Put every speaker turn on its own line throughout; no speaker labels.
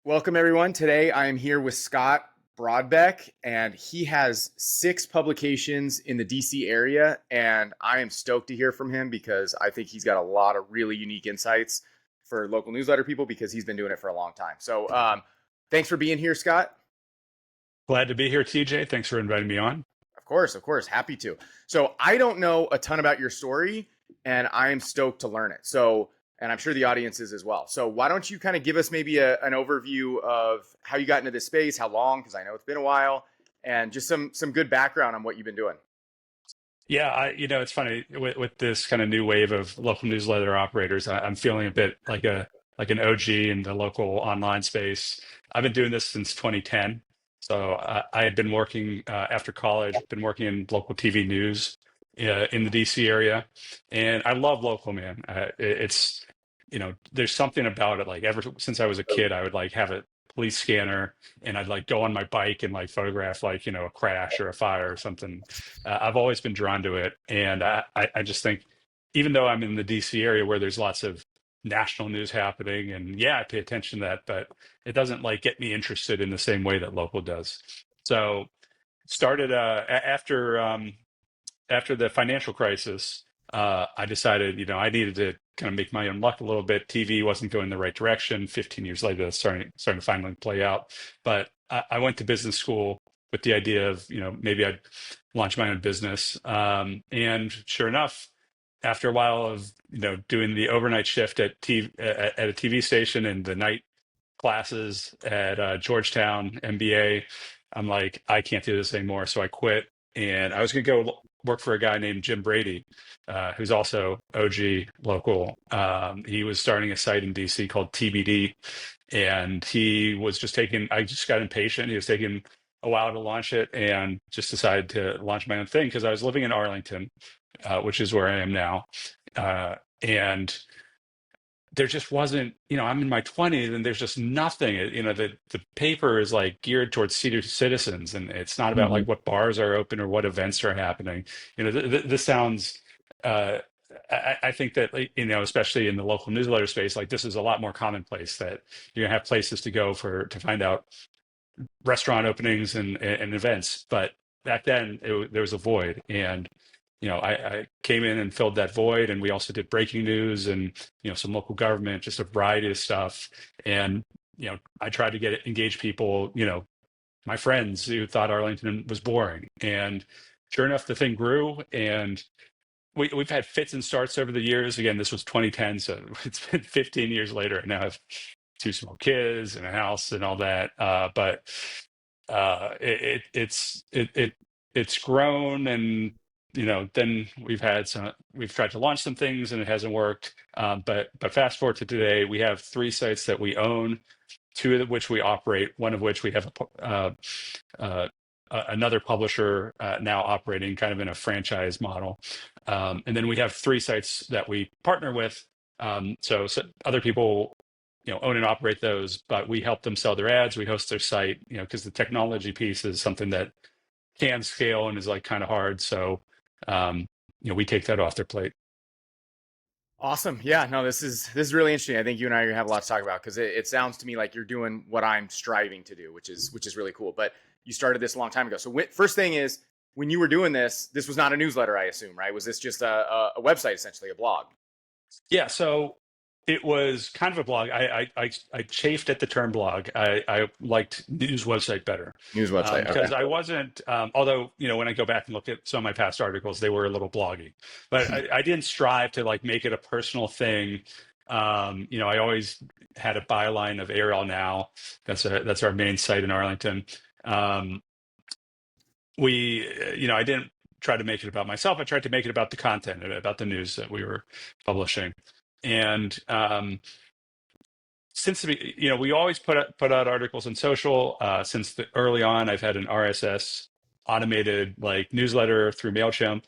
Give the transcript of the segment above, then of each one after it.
Welcome, everyone. Today I am here with Scott Broadbeck, and he has 6 publications in the DC area. And I am stoked to hear from him because I think he's got a lot of really unique insights for local newsletter people because he's been doing it for a long time. So, thanks for being here, Scott.
Glad to be here, TJ. Thanks for inviting me on.
Of course, happy to. So, I don't know a ton about your story, and I am stoked to learn it. And I'm sure the audience is as well. So, why don't you kind of give us maybe an overview of how you got into this space, how long, because I know it's been a while, and just some good background on what you've been doing.
Yeah, it's funny with this kind of new wave of local newsletter operators. I'm feeling a bit like an OG in the local online space. I've been doing this since 2010. So I had been working after college, been working in local TV news in the DC area, and I love local, man. It's there's something about it. Like ever since I was a kid, I would like have a police scanner and I'd like go on my bike and like photograph like a crash or a fire or something. I've always been drawn to it, and I just think even though I'm in the DC area where there's lots of national news happening, and yeah, I pay attention to that, but it doesn't like get me interested in the same way that local does. So started after the financial crisis. I decided, I needed to kind of make my own luck a little bit. TV wasn't going the right direction. 15 years later, that's starting to finally play out. But I went to business school with the idea of, maybe I'd launch my own business. And sure enough, after a while of, doing the overnight shift at a TV station and the night classes at Georgetown MBA, I'm like, I can't do this anymore. So I quit, and I was going to go work for a guy named Jim Brady, who's also OG local. He was starting a site in DC called TBD, and he was just taking. I just got impatient. He was taking a while to launch it, and just decided to launch my own thing because I was living in Arlington, which is where I am now, and there just wasn't, I'm in my 20s and there's just nothing. The paper is like geared towards senior citizens, and it's not about
Mhm.
like what bars are open or what events are happening. This sounds, uh, I think that, like, especially in the local newsletter space, like this is a lot more commonplace that you're gonna have places to go to find out restaurant openings and events. But back then there was a void, and I came in and filled that void. And we also did breaking news and some local government, just a variety of stuff. And I tried to engage people, my friends who thought Arlington was boring. And sure enough, the thing grew, and we've had fits and starts over the years. Again, this was 2010, so it's been 15 years later, and now I have 2 small kids and a house and all that. But it's grown, and then we've tried to launch some things and it hasn't worked. But fast forward to today, we have 3 sites that we own, 2 of which we operate, one of which we have another publisher now operating kind of in a franchise model. And then we have 3 sites that we partner with. So other people, own and operate those, but we help them sell their ads. We host their site, because the technology piece is something that can scale and is like kind of hard. So, we take that off their plate.
Awesome. Yeah, no, this is really interesting. I think you and I are gonna have a lot to talk about because it sounds to me like you're doing what I'm striving to do, which is really cool. But you started this a long time ago. So first thing is, when you were doing this was not a newsletter, I assume, right? Was this just a website, essentially a blog?
Yeah, so it was kind of a blog. I chafed at the term blog. I liked news website better,
News website. Okay.
because I wasn't. Although when I go back and look at some of my past articles, they were a little bloggy, but I didn't strive to like make it a personal thing. I always had a byline of ARL Now. That's our main site in Arlington. Um, I didn't try to make it about myself. I tried to make it about the content, about the news that we were publishing. And since we always put out articles on social. Since early on, I've had an RSS automated like newsletter through MailChimp.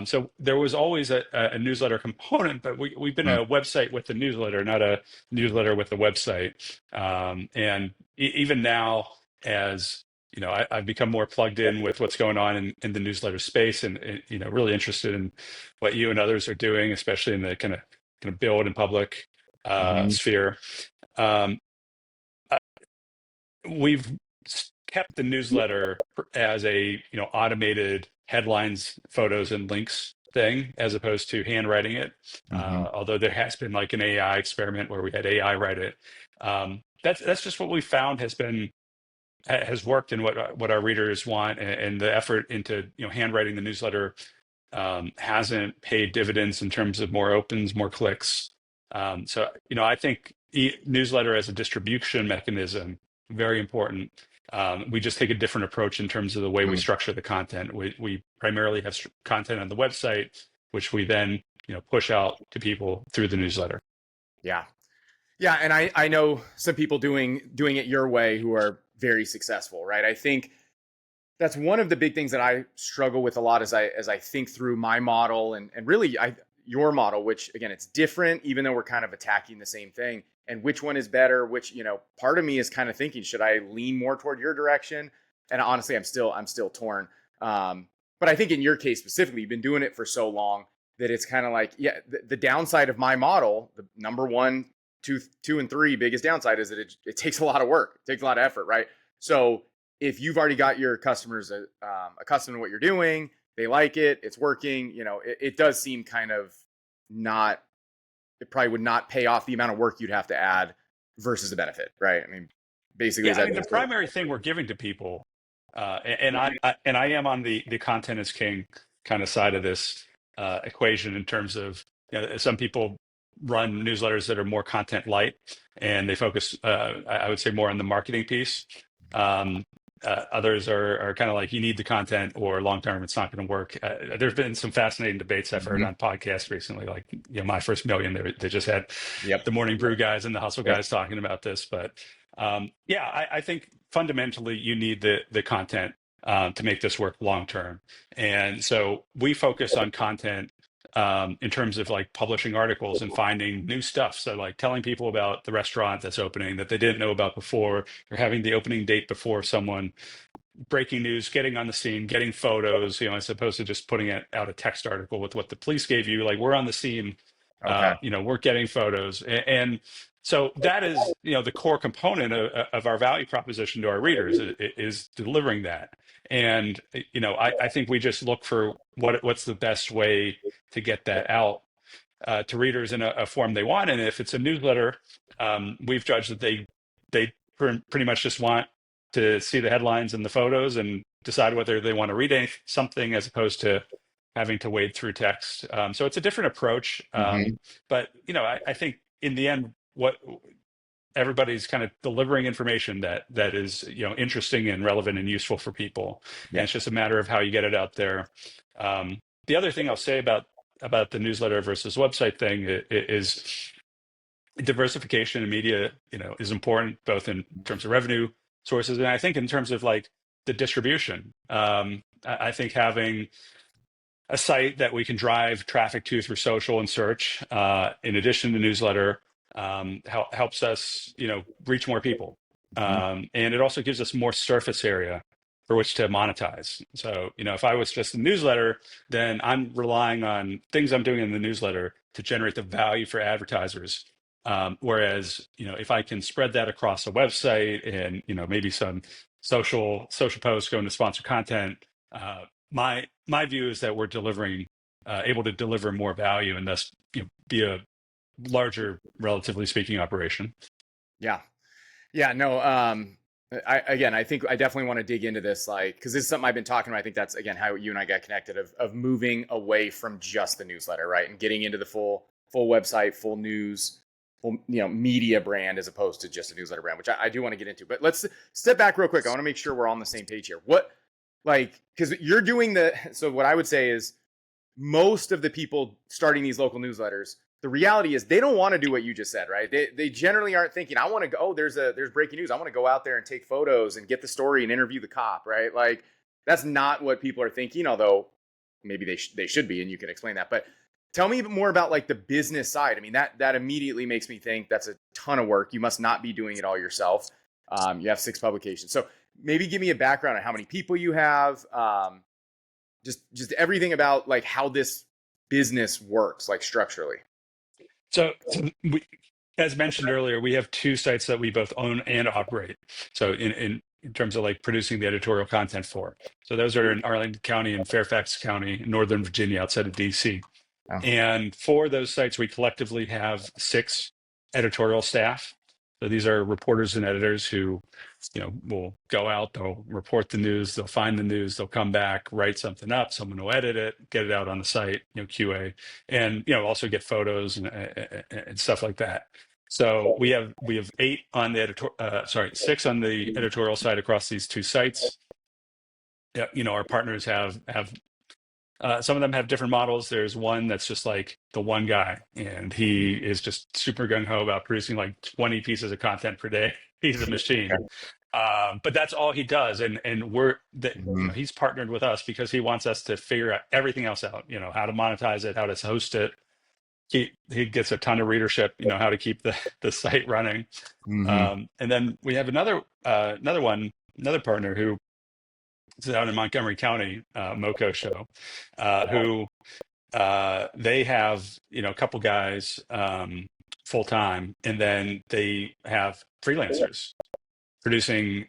So there was always a newsletter component, but we've been
Mm.
a website with a newsletter, not a newsletter with a website. And even now, as I've become more plugged in with what's going on in the newsletter space, and really interested in what you and others are doing, especially in the kind of build and public
Mhm.
sphere. Um, we've kept the newsletter as a automated headlines, photos, and links thing as opposed to handwriting it.
Hmm.
Although there has been like an AI experiment where we had AI write it. That's just what we found has worked and what our readers want, and the effort into handwriting the newsletter hasn't paid dividends in terms of more opens, more clicks. So I think newsletter as a distribution mechanism, very important. We just take a different approach in terms of the way we structure the content. We primarily have content on the website, which we then push out to people through the newsletter.
Yeah. Yeah, and I know some people doing it your way who are very successful, right? I think that's one of the big things that I struggle with a lot as I think through my model and really your model, which again it's different, even though we're kind of attacking the same thing. And which one is better? Which part of me is kind of thinking, should I lean more toward your direction? And honestly, I'm still torn. But I think in your case specifically, you've been doing it for so long that it's kind of like, yeah, the downside of my model, the number one, two, and three biggest downside is that it takes a lot of work, it takes a lot of effort, right? So if you've already got your customers accustomed to what you're doing, they like it, it's working, it does seem kind of not, it probably would not pay off the amount of work you'd have to add versus the benefit, right? I mean, basically, is
Yeah, I
that
mean the primary thing we're giving to people, and I am on the content is king kind of side of this equation in terms of some people run newsletters that are more content light and they focus, I would say, more on the marketing piece. Others are kind of like, you need the content or long term it's not going to work. There's been some fascinating debates I've heard
Mhm.
on podcasts recently, like My First Million. They just had
Yep.
the Morning Brew guys and the Hustle
Yep.
guys talking about this. But yeah, I think fundamentally you need the content to make this work long term. And so we focus on content in terms of like publishing articles and finding new stuff. So like telling people about the restaurant that's opening that they didn't know about before, or having the opening date before someone, breaking news, getting on the scene, getting photos, as opposed to just putting out a text article with what the police gave you. Like, we're on the scene,
Okay.
we're getting photos. And so that is, the core component of our value proposition to our readers is delivering that. And, I think we just look for what's the best way to get that out to readers in a form they want. And if it's a newsletter, we've judged that they pretty much just want to see the headlines and the photos and decide whether they want to read something as opposed to having to wade through text. So it's a different approach.
Hmm.
But I think in the end, what everybody's kind of delivering information that is interesting and relevant and useful for people, and
Yeah.
it's just a matter of how you get it out there. The other thing I'll say about the newsletter versus website thing is diversification in media, is important both in terms of revenue sources and I think in terms of like the distribution. I think having a site that we can drive traffic to through social and search, in addition to newsletter, helps us, reach more people,
Hmm.
and it also gives us more surface area for which to monetize. So, if I was just a newsletter, then I'm relying on things I'm doing in the newsletter to generate the value for advertisers. Whereas, if I can spread that across a website and, maybe some social posts going to sponsor content, my view is that we're able to deliver more value and thus be a larger, relatively speaking, operation.
Yeah. Yeah. No. I think I definitely want to dig into this, like, because this is something I've been talking about. I think that's again how you and I got connected of moving away from just the newsletter, right, and getting into the full website, full news, full media brand as opposed to just a newsletter brand, which I do want to get into. But let's step back real quick. I want to make sure we're all on the same page here. What, like, because you're doing so what I would say is most of the people starting these local newsletters, the reality is they don't want to do what you just said, right? They generally aren't thinking, I want to go, oh, there's breaking news, I want to go out there and take photos and get the story and interview the cop, right? Like, that's not what people are thinking, although maybe they should be, and you can explain that. But tell me more about like the business side. I mean, that immediately makes me think that's a ton of work. You must not be doing it all yourself. You have 6 publications, so maybe give me a background on how many people you have, just everything about like how this business works, like structurally.
So as mentioned earlier, we have two sites that we both own and operate. So in terms of like producing the editorial content for. So those are in Arlington County and Fairfax County, Northern Virginia, outside of DC.
Oh,
And for those sites, we collectively have 6 editorial staff. So these are reporters and editors who, will go out, they'll report the news, they'll find the news, they'll come back, write something up, someone will edit it, get it out on the site, QA, and also get photos and stuff like that. So we have 8 on the 6 on the editorial side across these 2 sites. Yeah, our partners have some of them have different models. There's one that's just like the one guy, and he is just super gung ho about producing like 20 pieces of content per day. He's a machine,
okay.
but that's all he does. And we're that
Mhm.
he's partnered with us because he wants us to figure out everything else out. How to monetize it, how to host it. He gets a ton of readership. How to keep the site running.
Mhm.
And then we have another partner who is out in Montgomery County, Moco Show, who they have a couple guys full time, and then they have freelancers producing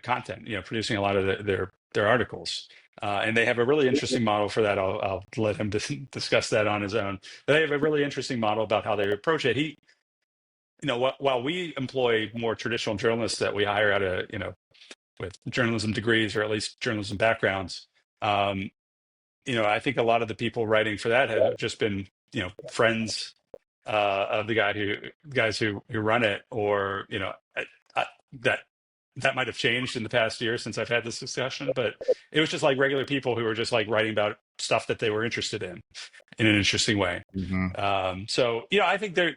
content, producing a lot of their articles. And they have a really interesting model for that. I'll let him discuss that on his own. But they have a really interesting model about how they approach it. While we employ more traditional journalists that we hire out of with journalism degrees or at least journalism backgrounds. I think a lot of the people writing for that have just been, friends of the guys who run it, or I, that that might have changed in the past year since I've had this discussion. But it was just like regular people who were just like writing about stuff that they were interested in an interesting way.
Mhm.
So I think there.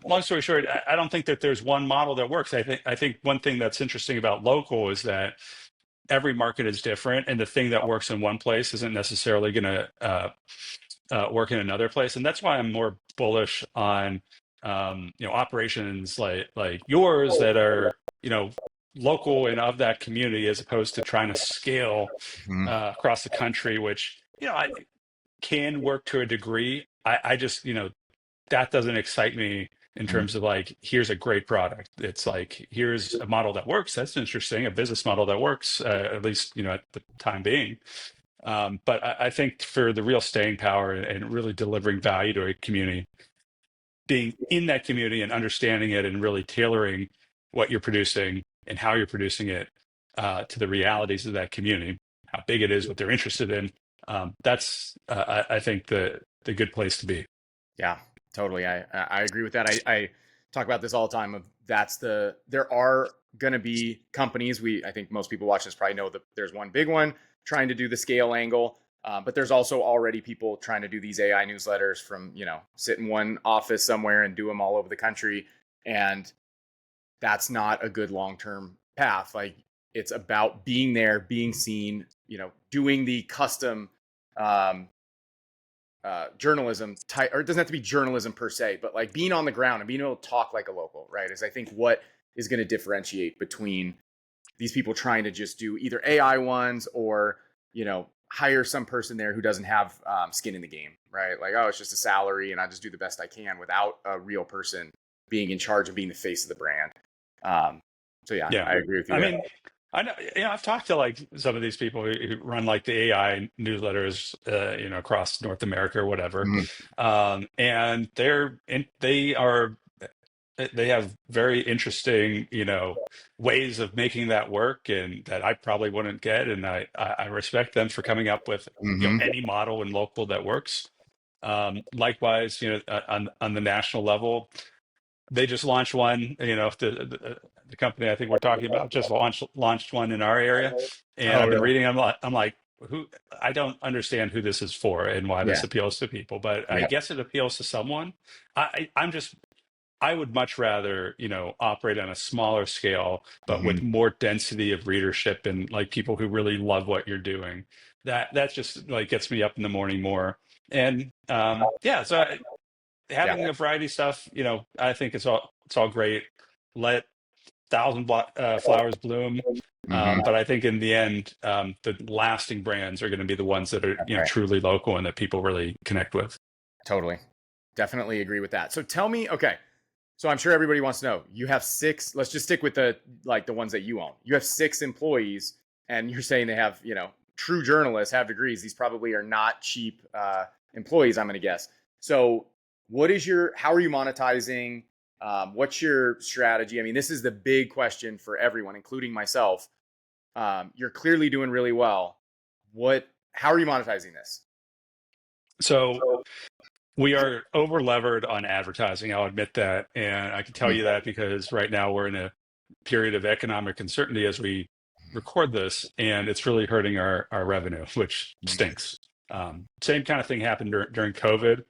Long story short, I don't think that there's one model that works. I think one thing that's interesting about local is that every market is different, and the thing that works in one place isn't necessarily going to work in another place. And that's why I'm more bullish on operations like yours that are local and of that community, as opposed to trying to scale
Mhm.
across the country, which I can work to a degree. I just that doesn't excite me in
Mhm.
terms of like, here's a great product. It's like, here's a model that works. That's interesting. A business model that works, at least, at the time being. But I think for the real staying power and really delivering value to a community, being in that community and understanding it and really tailoring what you're producing and how you're producing it to the realities of that community, how big it is, what they're interested in. That's, I think, the good place to be.
Yeah, totally. I agree with that. I talk about this all the time. There are going to be companies. I think most people watching this probably know that there's one big one trying to do the scale angle. But there's also already people trying to do these AI newsletters from, sit in one office somewhere and do them all over the country. And that's not a good long-term path. Like, it's about being there, being seen, doing the custom um, journalism type, or it doesn't have to be journalism per se, but like being on the ground and being able to talk like a local, right? Is I think what is going to differentiate between these people trying to just do either AI ones or, hire some person there who doesn't have skin in the game, right? Like, oh, it's just a salary and I just do the best I can without a real person being in charge and being the face of the brand. Um, so yeah,
Yeah.
I agree with you
I
there.
mean, I know, I've talked to like some of these people who run like the AI newsletters, across North America or whatever.
Mhm.
And they have very interesting, ways of making that work, and that I probably wouldn't get. And I respect them for coming up with,
Mhm.
any model and local that works. Likewise, on the national level, they just launched one. The company I think we're talking about just launched one in our area, and
Oh,
I've been
really?
reading. I'm like, who? I don't understand who this is for and why this
Yeah.
appeals to people, but I
Yeah.
guess it appeals to someone. I would much rather, operate on a smaller scale, but with
Mhm.
more density of readership and like people who really love what you're doing. That just like gets me up in the morning more. And yeah, so
Yeah.
having a variety of stuff, I think it's all great. Let flowers bloom.
Mhm.
But I think in the end, the lasting brands are going to be the ones that are,
That's right.
truly local and that people really connect with.
Totally. Definitely agree with that. So tell me, okay, So I'm sure everybody wants to know. You have six. Let's just stick with the ones that you own. You have six employees, and you're saying they have true journalists have degrees. These probably are not cheap employees. I'm going to guess. So how are you monetizing? What's your strategy? I mean, this is the big question for everyone, including myself. You're clearly doing really well. How are you monetizing this?
So we are over levered on advertising. I'll admit that. And I can tell you that because right now we're in a period of economic uncertainty as we record this, and it's really hurting our revenue, which stinks. Same kind of thing happened during COVID.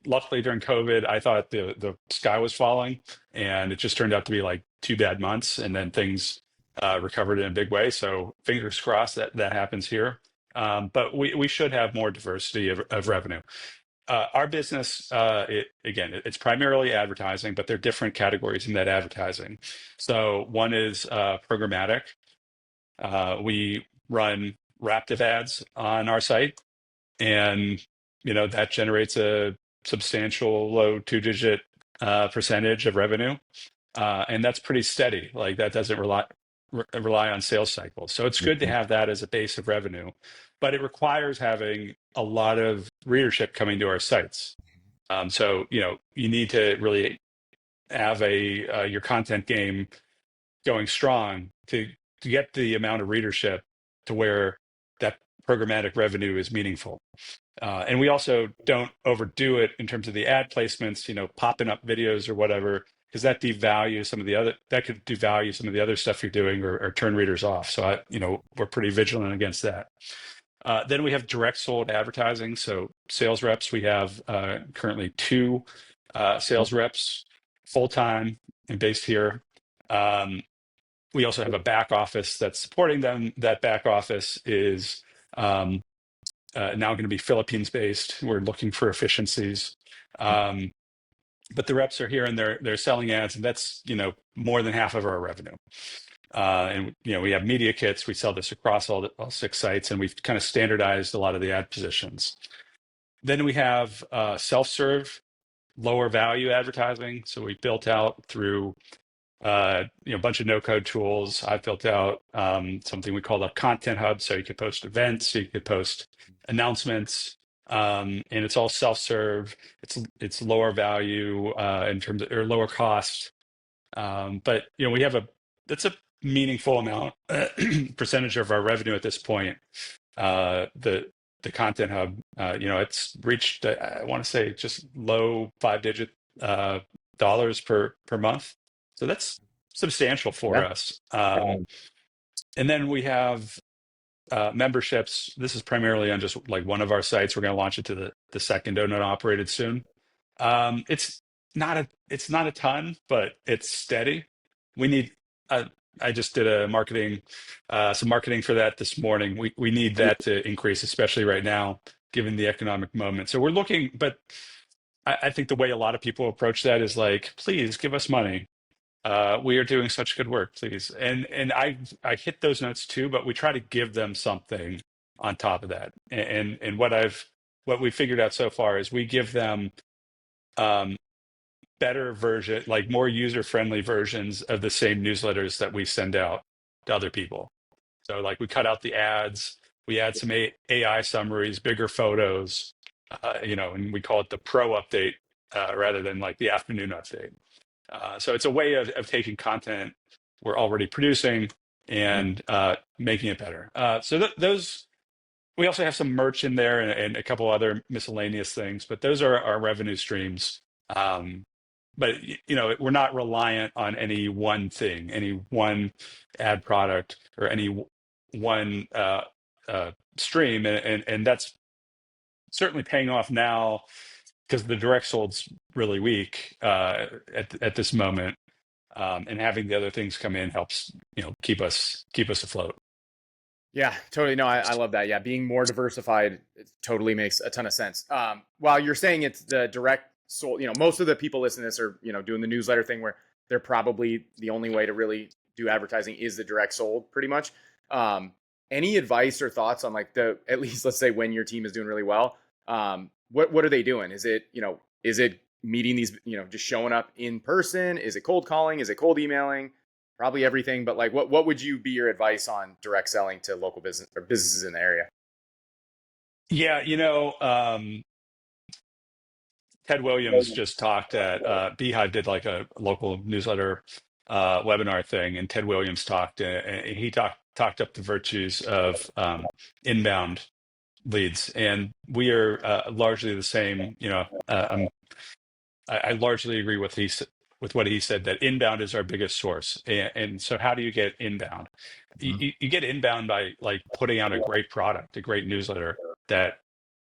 Luckily, during COVID, I thought the sky was falling, and it just turned out to be like 2 bad months, and then things recovered in a big way. So fingers crossed that that happens here. But we should have more diversity of revenue. Our business, it's primarily advertising, but there are different categories in that advertising. So one is programmatic. We run Raptive ads on our site, and that generates a substantial low two-digit percentage of revenue, and that's pretty steady. Like that doesn't rely on sales cycles. So it's good to have that as a base of revenue, but it requires having a lot of readership coming to our sites. So you need to really have your content game going strong to get the amount of readership to where that programmatic revenue is meaningful. And we also don't overdo it in terms of the ad placements, popping up videos or whatever, because that could devalue some of the other stuff you're doing or turn readers off. So we're pretty vigilant against that. Then we have direct sold advertising. So sales reps, we have currently two sales reps full-time and based here. We also have a back office that's supporting them. That back office is now going to be Philippines based. We're looking for efficiencies. But the reps are here and they're selling ads, and that's more than half of our revenue. And we have media kits. We sell this across all six sites, and we've kind of standardized a lot of the ad positions. Then we have self-serve, lower value advertising. So we built out through a bunch of no-code tools. I've built out something we call a content hub, so you could post events, you could post announcements, and it's all self-serve. It's lower value in terms of, or lower cost, but that's a meaningful amount percentage of our revenue at this point. The content hub, it's reached I want to say just low five-digit dollars per month. So that's substantial for us. And then we have memberships. This is primarily on just like one of our sites. We're going to launch it to the second owned and operated soon. It's not a ton, but it's steady. We need. I just did some marketing for that this morning. We need that to increase, especially right now, given the economic moment. So we're looking, but I think the way a lot of people approach that is like, please give us money. We are doing such good work, please. And I hit those notes too, but we try to give them something on top of that. And what we figured out so far is we give them better version, like more user-friendly versions of the same newsletters that we send out to other people. So like we cut out the ads, we add some AI summaries, bigger photos, and we call it the pro update rather than like the afternoon update. So it's a way of taking content we're already producing and making it better. So those, we also have some merch in there and a couple other miscellaneous things, but those are our revenue streams. But we're not reliant on any one thing, any one ad product, or any one stream, and that's certainly paying off now because the direct sold's really weak at this moment, and having the other things come in helps keep us afloat.
Yeah, totally. No, I love that. Yeah, being more diversified totally makes a ton of sense. While you're saying it's the direct sold, most of the people listening to this are, doing the newsletter thing where they're probably the only way to really do advertising is the direct sold pretty much. Any advice or thoughts on like at least let's say when your team is doing really well, what are they doing? Is it meeting these, just showing up in person? Is it cold calling? Is it cold emailing? Probably everything. But like, what would you be your advice on direct selling to local business or businesses in the area?
Yeah, Ted Williams just talked at Beehive did like a local newsletter webinar thing, and Ted Williams talked. And he talked up the virtues of inbound leads, and we are largely the same. I largely agree with with what he said, that inbound is our biggest source. And so, how do you get inbound?
Mhm.
You get inbound by like putting out a great product, a great newsletter that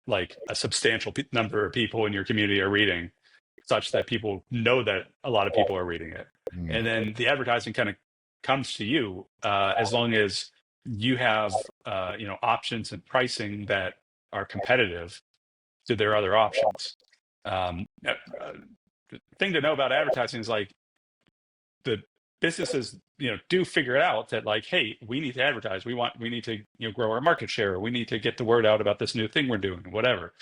like a substantial number of people in your community are reading, such that people know that a lot of people are reading it.
Mhm.
And then the advertising kind of comes to you as long as you have options and pricing that are competitive to their other options. The thing to know about advertising is like the businesses do figure out that like, hey, we need to advertise, we need to grow our market share, we need to get the word out about this new thing we're doing, whatever.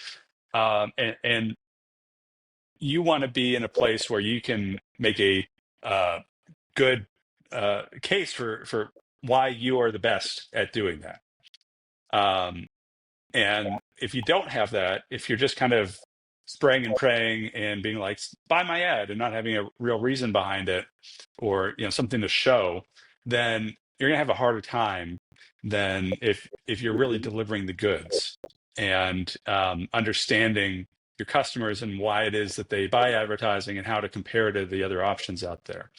And you want to be in a place where you can make a good case for why you are the best at doing that. And if you don't have that, if you're just kind of spraying and praying and being like, buy my ad, and not having a real reason behind it, or something to show, then you're gonna have a harder time than if you're really delivering the goods and understanding your customers and why it is that they buy advertising and how to compare to the other options out there.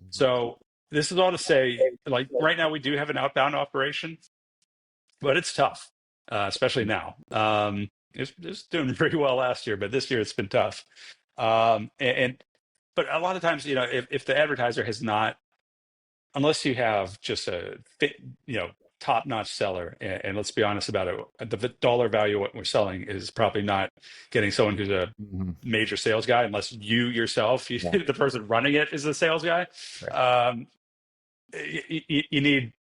So this is all to say, like right now we do have an outbound operation, but it's tough, especially now. It's doing pretty well last year, but this year it's been tough. But a lot of times, if the advertiser has not, unless you have just a fit, top-notch seller, and let's be honest about it, the dollar value of what we're selling is probably not getting someone who's a
Mhm.
major sales guy, unless you yourself,
Yeah.
the person running it, is a sales guy.
Right.
You need,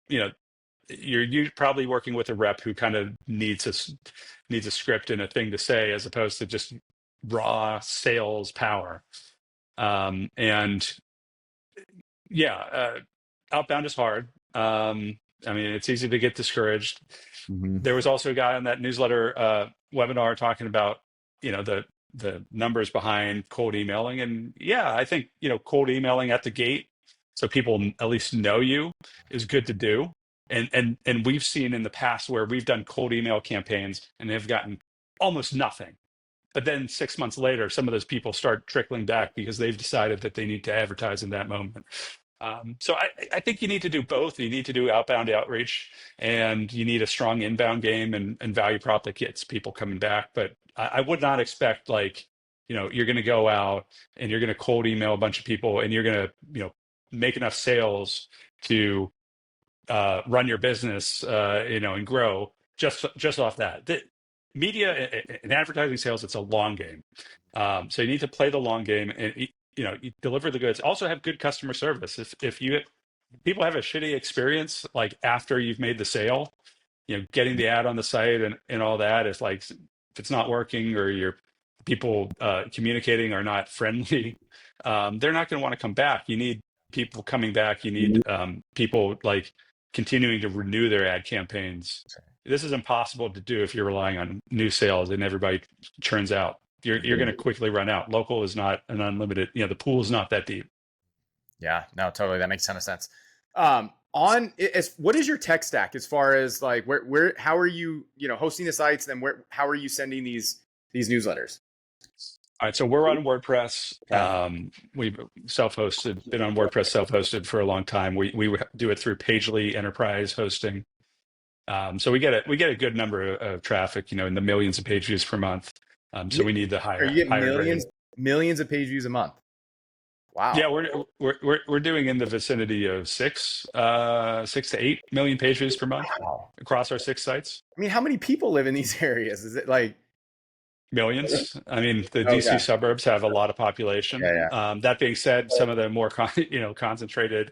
you're probably working with a rep who kind of needs a script and a thing to say, as opposed to just raw sales power. And yeah, outbound is hard. I mean, it's easy to get discouraged.
Mhm.
There was also a guy on that newsletter webinar talking about the numbers behind cold emailing, and yeah, I think cold emailing at the gate, so people at least know you, is good to do. And we've seen in the past where we've done cold email campaigns and they've gotten almost nothing. But then 6 months later, some of those people start trickling back because they've decided that they need to advertise in that moment. So I think you need to do both. You need to do outbound outreach, and you need a strong inbound game and value prop that gets people coming back. But I would not expect like, you're going to go out and you're going to cold email a bunch of people and you're going to, make enough sales to run your business, and grow just off that. The media and advertising sales, it's a long game. So you need to play the long game, and you deliver the goods. Also have good customer service. If people have a shitty experience like after you've made the sale, getting the ad on the site and all that, if it's not working, or your people communicating are not friendly, they're not going to want to come back. You need people coming back. You need people like continuing to renew their ad campaigns. This is impossible to do if you're relying on new sales and everybody churns out. You're going to quickly run out. Local is not an unlimited, the pool is not that deep.
Yeah, no, totally. That makes a ton of sense. What is your tech stack as far as like how are you, hosting the sites? Then how are you sending these newsletters?
All right, so we're on WordPress.
Yeah.
We've self-hosted, been on WordPress self-hosted for a long time. We do it through Pagely Enterprise Hosting. So we get a good number of traffic, in the millions of page views per month. So we need the
Are you getting
higher grade.
millions of page views a month? Wow.
Yeah, we're doing in the vicinity of 6 to 8 million page views per month
Wow.
across our 6 sites.
I mean, how many people live in these areas? Is it like
Millions. I mean, the DC
okay?
suburbs have a lot of population.
Yeah, yeah.
That being said, some of the more concentrated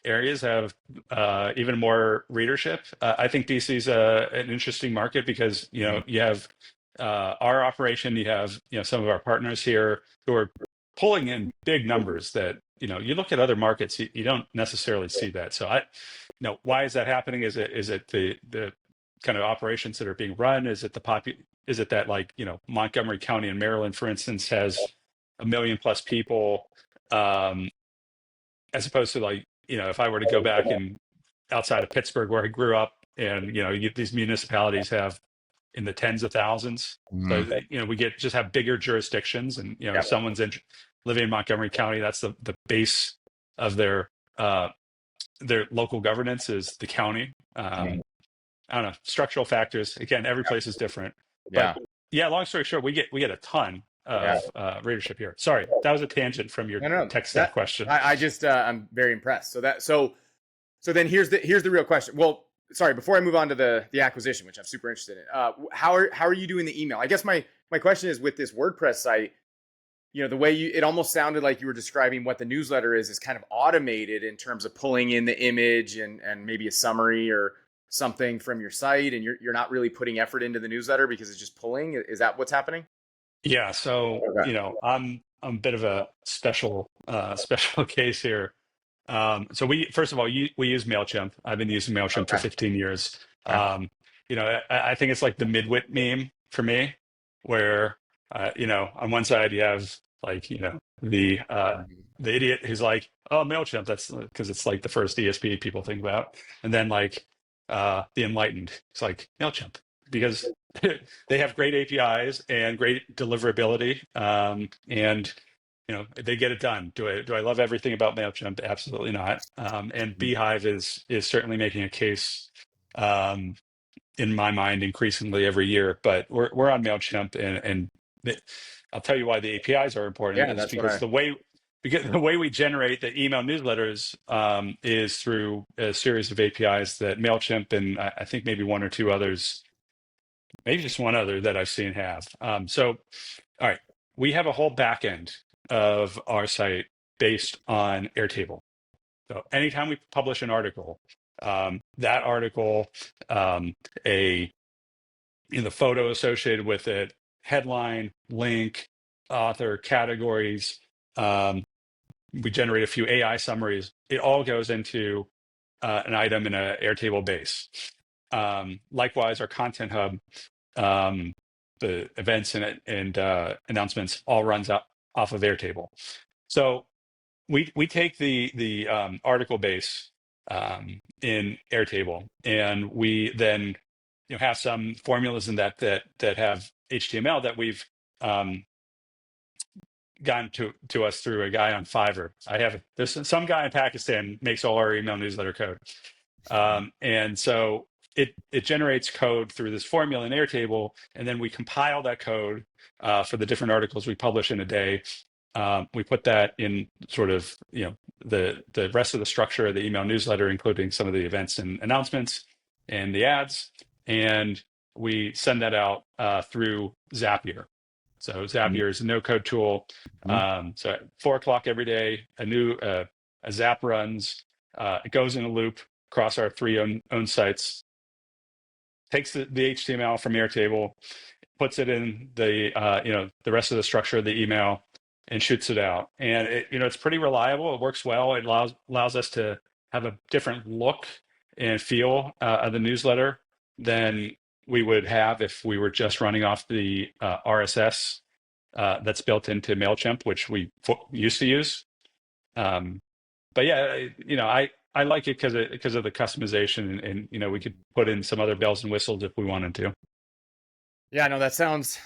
areas have even more readership. I think DC is an interesting market because you have our operation, you have some of our partners here who are pulling in big numbers that, you look at other markets, you don't necessarily see that. So why is that happening? Is it the kind of operations that are being run? Is it is it that, like, Montgomery County in Maryland, for instance, has 1 million+ people, as opposed to, like, if I were to go back and outside of Pittsburgh where I grew up, and these municipalities have in the tens of thousands. So
Mhm.
we just have bigger jurisdictions, and
Yep.
someone's living in Montgomery County. That's the base of their local governance is the county.
Mhm.
I don't know, structural factors. Again, every place is different, but
Yeah.
yeah. Long story short, we get a ton
Yeah.
of readership here. Sorry, that was a tangent from your
No, no,
tech stack
that
question.
I just I'm very impressed. So then here's the real question. Well, sorry, before I move on to the acquisition, which I'm super interested in. How are you doing the email? I guess my question is, with this WordPress site, the way it almost sounded like you were describing what the newsletter is kind of automated in terms of pulling in the image and maybe a summary or something from your site, and you're not really putting effort into the newsletter because it's just pulling. Is that what's happening?
Yeah, so
Okay.
I'm a bit of a special case here. So we first of all we use MailChimp. I've been using MailChimp for
Okay.
15 years.
Okay.
I think it's like the midwit meme for me, where on one side you have, like, the idiot who's like, oh, MailChimp, that's because it's like the first ESP people think about, and then, like, the enlightened, it's like MailChimp because they have great APIs and great deliverability, and they get it done. Do I love everything about MailChimp? Absolutely not. And Beehive is certainly making a case, um, in my mind, increasingly every year. But we're on MailChimp, and I'll tell you why the APIs are important
Yeah,
is
that's what
because
I.
the way we generate the email newsletters, is through a series of APIs that MailChimp and I think maybe one or two others, maybe just one other that I've seen have. So, all right, we have a whole backend of our site based on Airtable. So anytime we publish an article, that article, a the photo associated with it, headline, link, author, categories, we generate a few AI summaries. It all goes into an item in an Airtable base. Likewise, our Content Hub, the events and announcements, all runs out off of Airtable. So we take the article base, in Airtable, and we then have some formulas in that have HTML that we've gotten to us through a guy on Fiverr. There's some guy in Pakistan makes all our email newsletter code. And so it generates code through this formula in Airtable, and then we compile that code for the different articles we publish in a day. We put that in sort of the rest of the structure of the email newsletter, including some of the events and announcements and the ads, and we send that out through Zapier. So Zapier is a no-code tool. So at 4 o'clock every day, a Zap runs. It goes in a loop across our three own sites, takes the HTML from Airtable, puts it in the rest of the structure of the email, and shoots it out. And it's pretty reliable. It works well. It allows us to have a different look and feel of the newsletter than we would have if we were just running off the RSS that's built into MailChimp, which we used to use. But yeah, I like it because of the customization, and we could put in some other bells and whistles if we wanted to.
Yeah, no, that sounds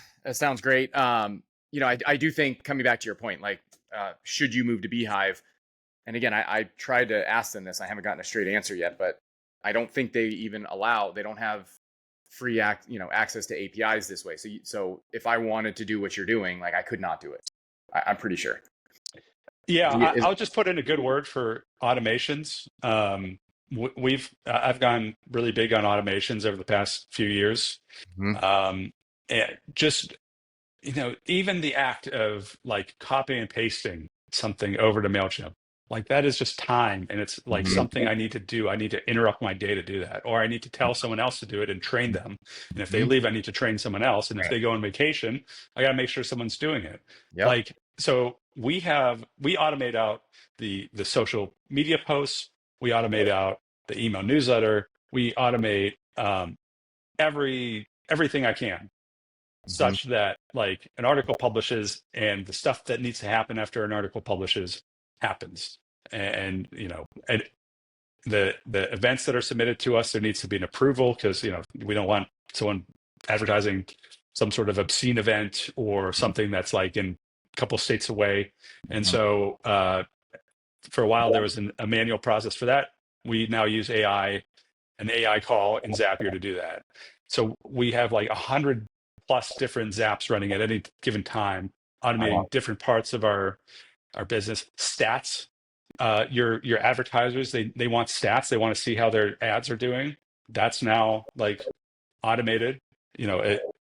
great. I do think, coming back to your point, like, should you move to Beehive? And again, I tried to ask them this. I haven't gotten a straight answer yet, but I don't think they even allow. They don't have free access to APIs this way. So if I wanted to do what you're doing, like, I could not do it. I'm pretty sure.
Yeah,
Is.
I'll just put in a good word for automations. I've gone really big on automations over the past few years.
Mhm.
And just even the act of, like, copy and pasting something over to MailChimp, like, that is just time, and it's like
Mhm.
something I need to do. I need to interrupt my day to do that, or I need to tell someone else to do it and train them. And if they
Mhm.
leave, I need to train someone else. And if
Right.
they go on vacation, I got to make sure someone's doing it.
Yep.
Like, so we automate out the social media posts, we automate out the email newsletter, we automate everything I can,
Mhm.
such that like an article publishes and the stuff that needs to happen after an article publishes happens. And and the events that are submitted to us, there needs to be an approval, because we don't want someone advertising some sort of obscene event or something that's like in a couple states away. And
Mhm.
so for a while there was a manual process for that. We now use an AI call in Zapier to do that. So we have like 100+ different Zaps running at any given time,
Wow.
automating different parts of our business. Stats, your advertisers, they want stats. They want to see how their ads are doing. That's now like automated.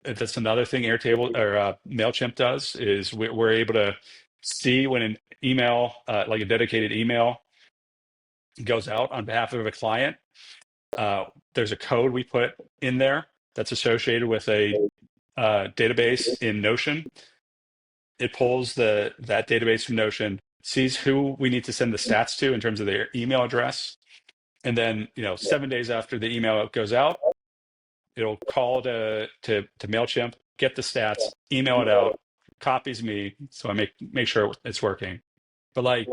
That's another thing Airtable or MailChimp does, is we're able to see when an email, like a dedicated email, goes out on behalf of a client. There's a code we put in there that's associated with a database in Notion. It pulls that database from Notion, sees who we need to send the stats to in terms of their email address, and then 7 days after the email goes out, it'll call to MailChimp, get the stats, email it out, copies me, so I make sure it's working. But like,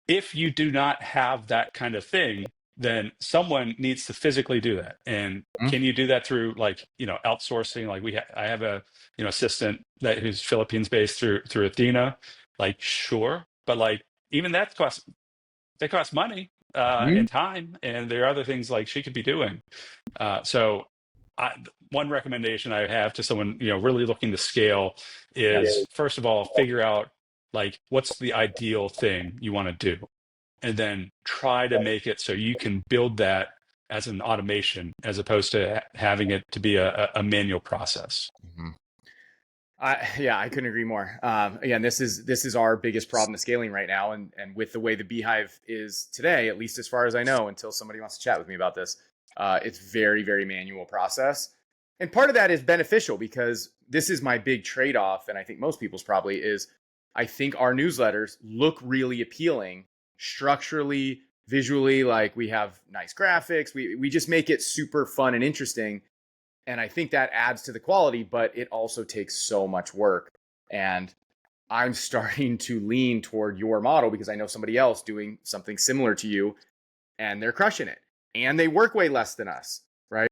if you do not have that kind of thing, then someone needs to physically do that. And
Mhm.
can you do that through like outsourcing? Like I have a assistant who's Philippines based through Athena. Like, sure, but like even that costs money
Mhm.
and time, and there are other things like she could be doing. So one recommendation I have to someone really looking to scale
Yeah.
is, first of all, figure out like what's the ideal thing you want to do, and then try to make it so you can build that as an automation as opposed to having it to be a manual process.
Mhm. Yeah, I couldn't agree more. Again, this is our biggest problem with scaling right now, and with the way the Beehive is today, at least as far as I know, until somebody wants to chat with me about this, it's very very manual process, and part of that is beneficial because this is my big trade off, and I think most people's probably is. I think our newsletters look really appealing structurally, visually, like we have nice graphics. We just make it super fun and interesting, and I think that adds to the quality, but it also takes so much work. And I'm starting to lean toward your model because I know somebody else doing something similar to you, and they're crushing it, and they work way less than us.